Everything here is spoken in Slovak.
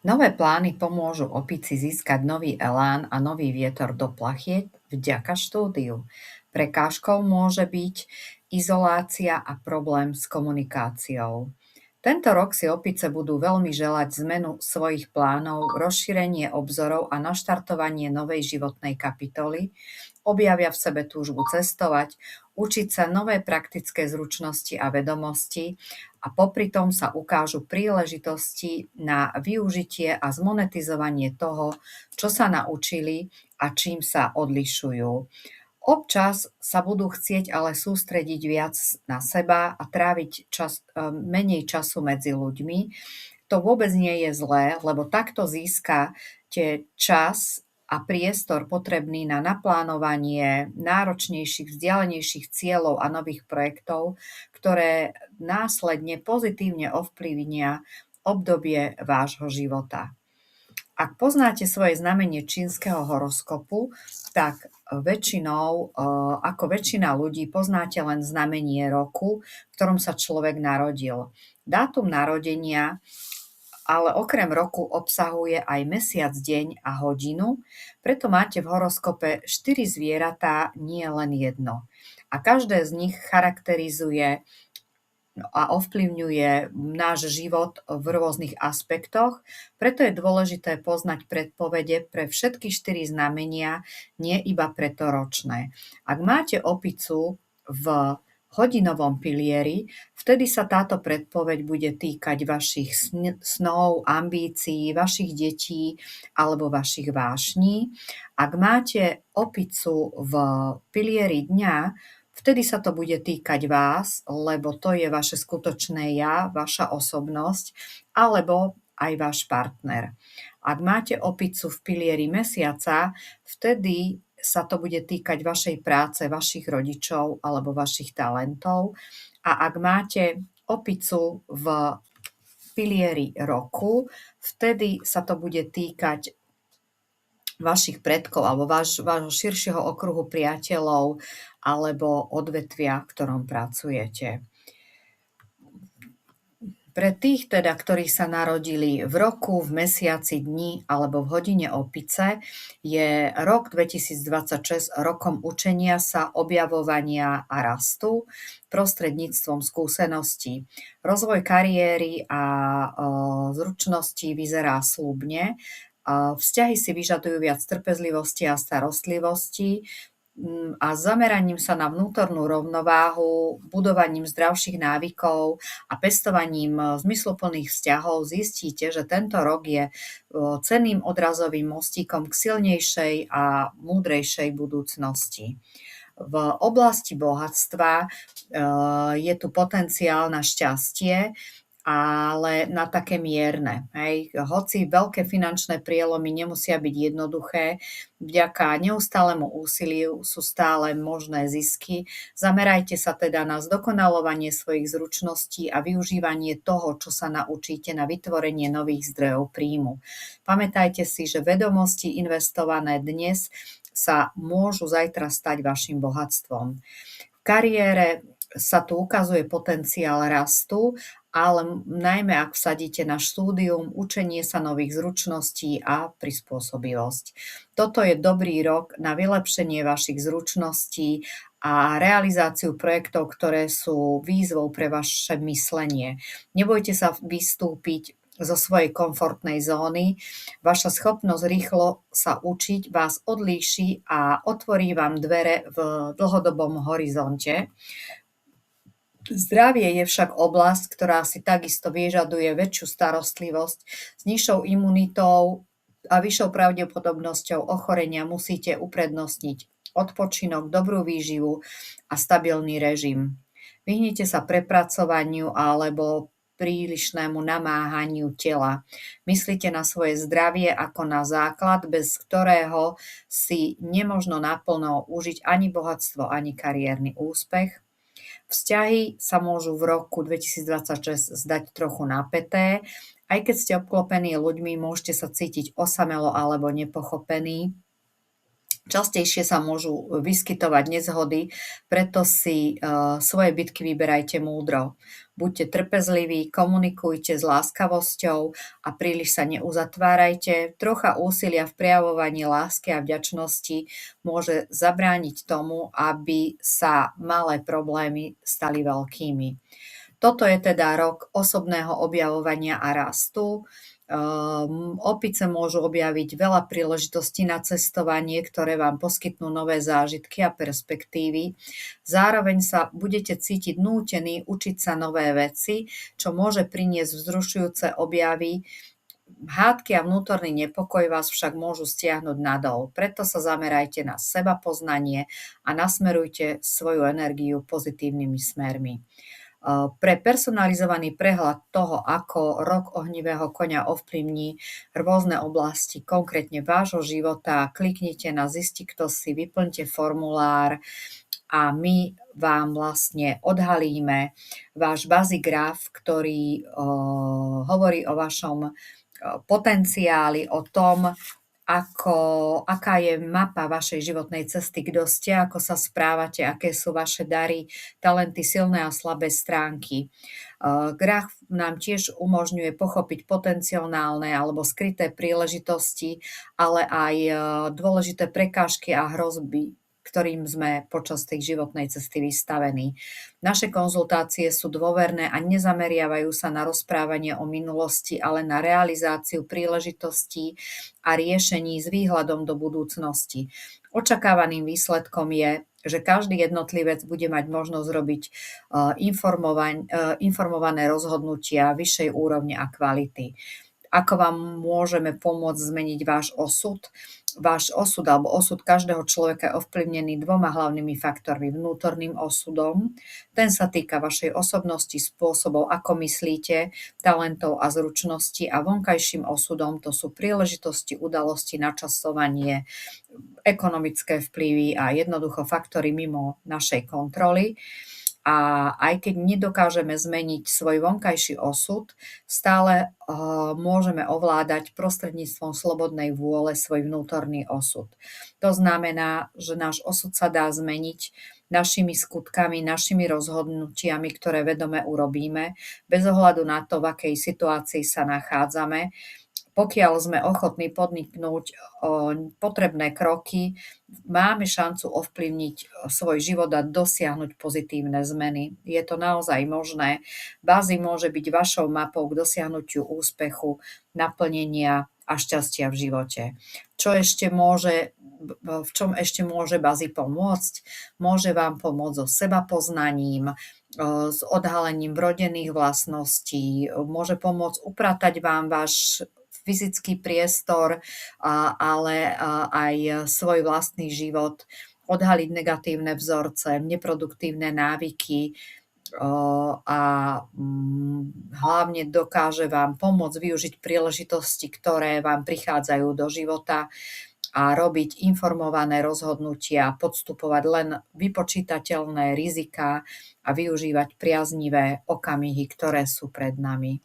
Nové plány pomôžu opici získať nový elán a nový vietor do plachiet vďaka štúdiu. Prekážkou môže byť izolácia a problém s komunikáciou. Tento rok si opice budú veľmi želať zmenu svojich plánov, rozšírenie obzorov a naštartovanie novej životnej kapitoly, objavia v sebe túžbu cestovať, učiť sa nové praktické zručnosti a vedomosti a popri tom sa ukážu príležitosti na využitie a zmonetizovanie toho, čo sa naučili a čím sa odlišujú. Občas sa budú chcieť ale sústrediť viac na seba a tráviť menej času medzi ľuďmi. To vôbec nie je zlé, lebo takto získate čas a priestor potrebný na naplánovanie náročnejších, vzdialenejších cieľov a nových projektov, ktoré následne pozitívne ovplyvnia obdobie vášho života. Ak poznáte svoje znamenie čínskeho horoskopu, tak ako väčšina ľudí poznáte len znamenie roku, v ktorom sa človek narodil. Dátum narodenia ale okrem roku obsahuje aj mesiac, deň a hodinu, preto máte v horoskope 4 zvieratá, nie len jedno. A každé z nich charakterizuje a ovplyvňuje náš život v rôznych aspektoch, preto je dôležité poznať predpovede pre všetky 4 znamenia, nie iba pre to ročné. Ak máte opicu v hodinovom pilieri, vtedy sa táto predpoveď bude týkať vašich snov, ambícií, vašich detí alebo vašich vášní. Ak máte opicu v pilieri dňa, vtedy sa to bude týkať vás, lebo to je vaše skutočné ja, vaša osobnosť, alebo aj váš partner. Ak máte opicu v pilieri mesiaca, vtedy sa to bude týkať vašej práce, vašich rodičov alebo vašich talentov. A ak máte opicu v pilieri roku, vtedy sa to bude týkať vašich predkov alebo vášho širšieho okruhu priateľov alebo odvetvia, v ktorom pracujete. Pre tých teda, ktorí sa narodili v roku, v mesiaci, dni alebo v hodine opice, je rok 2026 rokom učenia sa, objavovania a rastu prostredníctvom skúseností. Rozvoj kariéry a zručností vyzerá sľubne. Vzťahy si vyžadujú viac trpezlivosti a starostlivosti a zameraním sa na vnútornú rovnováhu, budovaním zdravších návykov a pestovaním zmysluplných vzťahov zistíte, že tento rok je cenným odrazovým mostíkom k silnejšej a múdrejšej budúcnosti. V oblasti bohatstva je tu potenciál na šťastie, ale na také mierne. Hej. Hoci veľké finančné prielomy nemusia byť jednoduché, vďaka neustálemu úsiliu sú stále možné zisky. Zamerajte sa teda na zdokonalovanie svojich zručností a využívanie toho, čo sa naučíte, na vytvorenie nových zdrojov príjmu. Pamätajte si, že vedomosti investované dnes sa môžu zajtra stať vašim bohatstvom. V kariére sa tu ukazuje potenciál rastu, ale najmä ak vsadíte na štúdium, učenie sa nových zručností a prispôsobivosť. Toto je dobrý rok na vylepšenie vašich zručností a realizáciu projektov, ktoré sú výzvou pre vaše myslenie. Nebojte sa vystúpiť zo svojej komfortnej zóny. Vaša schopnosť rýchlo sa učiť vás odlíši a otvorí vám dvere v dlhodobom horizonte. Zdravie je však oblasť, ktorá si takisto vyžaduje väčšiu starostlivosť. S nižšou imunitou a vyššou pravdepodobnosťou ochorenia musíte uprednostniť odpočinok, dobrú výživu a stabilný režim. Vyhnite sa prepracovaniu alebo prílišnému namáhaniu tela. Myslite na svoje zdravie ako na základ, bez ktorého si nemožno naplno užiť ani bohatstvo, ani kariérny úspech. Vzťahy sa môžu v roku 2026 zdať trochu napäté. Aj keď ste obklopení ľuďmi, môžete sa cítiť osamelo alebo nepochopení. Častejšie sa môžu vyskytovať nezhody, preto si svoje bitky vyberajte múdro. Buďte trpezliví, komunikujte s láskavosťou a príliš sa neuzatvárajte. Trocha úsilia v prejavovaní lásky a vďačnosti môže zabrániť tomu, aby sa malé problémy stali veľkými. Toto je teda rok osobného objavovania a rastu. Opice môžu objaviť veľa príležitostí na cestovanie, ktoré vám poskytnú nové zážitky a perspektívy. Zároveň sa budete cítiť nútení učiť sa nové veci, čo môže priniesť vzrušujúce objavy. Hádky a vnútorný nepokoj vás však môžu stiahnuť nadol. Preto sa zamerajte na sebapoznanie a nasmerujte svoju energiu pozitívnymi smermi. Pre personalizovaný prehľad toho, ako rok ohnivého koňa ovplyvní rôzne oblasti, konkrétne vášho života, kliknite na Zisti kto si, vyplňte formulár a my vám vlastne odhalíme váš bazigraf, ktorý hovorí o vašom potenciáli, o tom, aká je mapa vašej životnej cesty, kto ste, ako sa správate, aké sú vaše dary, talenty, silné a slabé stránky. Graf nám tiež umožňuje pochopiť potenciálne alebo skryté príležitosti, ale aj dôležité prekážky a hrozby, ktorým sme počas tej životnej cesty vystavení. Naše konzultácie sú dôverné a nezameriavajú sa na rozprávanie o minulosti, ale na realizáciu príležitostí a riešení s výhľadom do budúcnosti. Očakávaným výsledkom je, že každý jednotlivec bude mať možnosť robiť informované rozhodnutia vyššej úrovne a kvality. Ako vám môžeme pomôcť zmeniť váš osud? Váš osud alebo osud každého človeka je ovplyvnený dvoma hlavnými faktormi. Vnútorným osudom, ten sa týka vašej osobnosti, spôsobov, ako myslíte, talentov a zručností, a vonkajším osudom to sú príležitosti, udalosti, načasovanie, ekonomické vplyvy a jednoducho faktory mimo našej kontroly. A aj keď nedokážeme zmeniť svoj vonkajší osud, stále môžeme ovládať prostredníctvom slobodnej vôle svoj vnútorný osud. To znamená, že náš osud sa dá zmeniť našimi skutkami, našimi rozhodnutiami, ktoré vedome urobíme, bez ohľadu na to, v akej situácii sa nachádzame. Pokiaľ sme ochotní podniknúť potrebné kroky, máme šancu ovplyvniť svoj život a dosiahnuť pozitívne zmeny. Je to naozaj možné. Bázi môže byť vašou mapou k dosiahnutiu úspechu, naplnenia a šťastia v živote. V čom ešte môže Bázi pomôcť? Môže vám pomôcť so sebapoznaním, s odhalením vrodených vlastností, môže pomôcť upratať vám váš fyzický priestor, ale aj svoj vlastný život, odhaliť negatívne vzorce, neproduktívne návyky a hlavne dokáže vám pomôcť využiť príležitosti, ktoré vám prichádzajú do života a robiť informované rozhodnutia, podstupovať len vypočítateľné riziká a využívať priaznivé okamihy, ktoré sú pred nami.